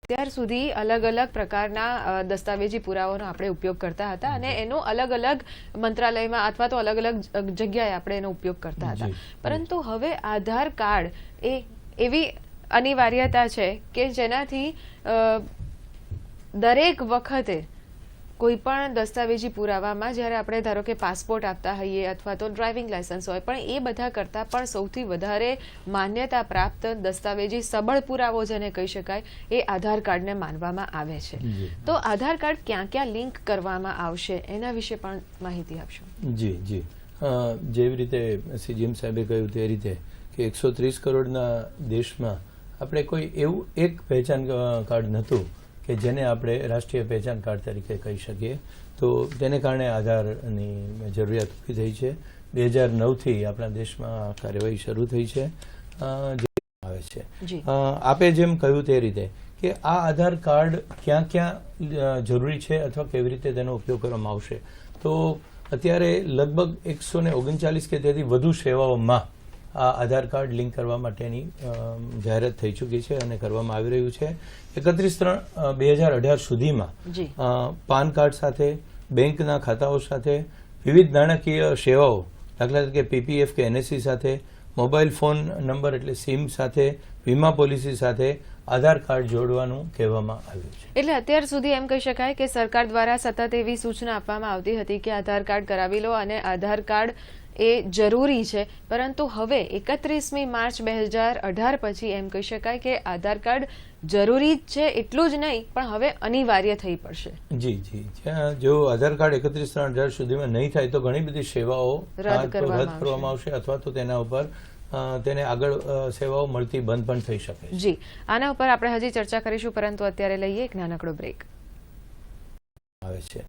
અત્યાર સુધી અલગ અલગ પ્રકારના દસ્તાવેજી પુરાવાનો આપણે ઉપયોગ કરતા હતા અને એનો અલગ અલગ મંત્રાલયમાં અથવા તો અલગ અલગ જગ્યાએ આપણે એનો ઉપયોગ કરતા હતા, પરંતુ હવે આધાર કાર્ડ એ એવી અનિવાર્યતા છે કે જેનાથી દરેક વખતે કોઈ પણ દસ્તાવેજી પુરાવામાં જ્યારે આપણે ધારો કે પાસપોર્ટ આપતા હોઈએ અથવા તો ડ્રાઇવિંગ લાયસન્સ હોય, પણ એ બધા કરતાં પણ સૌથી વધારે માન્યતા પ્રાપ્ત દસ્તાવેજી સબળ પુરાવો જેને કહી શકાય એ આધાર કાર્ડને માનવામાં આવે છે. તો આધાર કાર્ડ ક્યાં ક્યાં લિંક કરવામાં આવશે એના વિશે પણ માહિતી આપશો. જી જી જેવી રીતે સીજીએમ સાહેબે કહ્યું તે રીતે કે 130 કરોડના દેશમાં આપણે કોઈ એવું એક પહેચાન કાર્ડ નહોતું કે જેને આપણે રાષ્ટ્રીય પહેચાન કાર્ડ તરીકે કહી શકીએ. તો તેને કારણે આધારની જરૂરિયાત ઊભી થઈ છે. 2009થી આપણા દેશમાં કાર્યવાહી શરૂ થઈ છે જે આવે છે. આપે જેમ કહ્યું તે રીતે કે આ આધાર કાર્ડ ક્યાં ક્યાં જરૂરી છે અથવા કેવી રીતે તેનો ઉપયોગ કરવામાં આવશે, તો અત્યારે લગભગ 139 કે તેથી વધુ સેવાઓમાં આ આધાર કાર્ડ લિંક કરવા માટેની જાહેરાત થઈ ચૂકી છે અને કરવામાં આવી રહ્યું છે. 31/3/2018 સુધીમાં પાન કાર્ડ સાથે, બેંકના ખાતાઓ સાથે, વિવિધ નાણાકીય સેવાઓ દાખલા તરીકે પીપીએફ કે એનએસસી સાથે, મોબાઈલ ફોન નંબર એટલે સિમ સાથે, વીમા પોલિસી સાથે આધાર કાર્ડ જોડવાનું કહેવામાં આવ્યું છે. એટલે અત્યાર સુધી એમ કહી શકાય કે સરકાર દ્વારા સતત એવી સૂચના આપવામાં આવતી હતી કે આધાર કાર્ડ કરાવી લો અને આધાર કાર્ડ એ જરૂરી છે, પરંતુ હવે 31મી માર્ચ 2018 પછી એમ કહી શકાય કે આધાર કાર્ડ જરૂરી જ છે એટલું જ નહીં પણ હવે અનિવાર્ય થઈ પડશે. જી જી જો આધાર કાર્ડ 31/3/18 સુધીમાં નહીં થાય તો ઘણી બધી સેવાઓ રદ કરવામાં આવશે અથવા તો તેના ઉપર તેને આગળ સેવાઓ મળતી બંધ પણ થઈ શકે. જી, આના ઉપર આપણે હજી ચર્ચા કરીશું, પરંતુ અત્યારે લઈએ એક નાનકડો બ્રેક. આવે છે.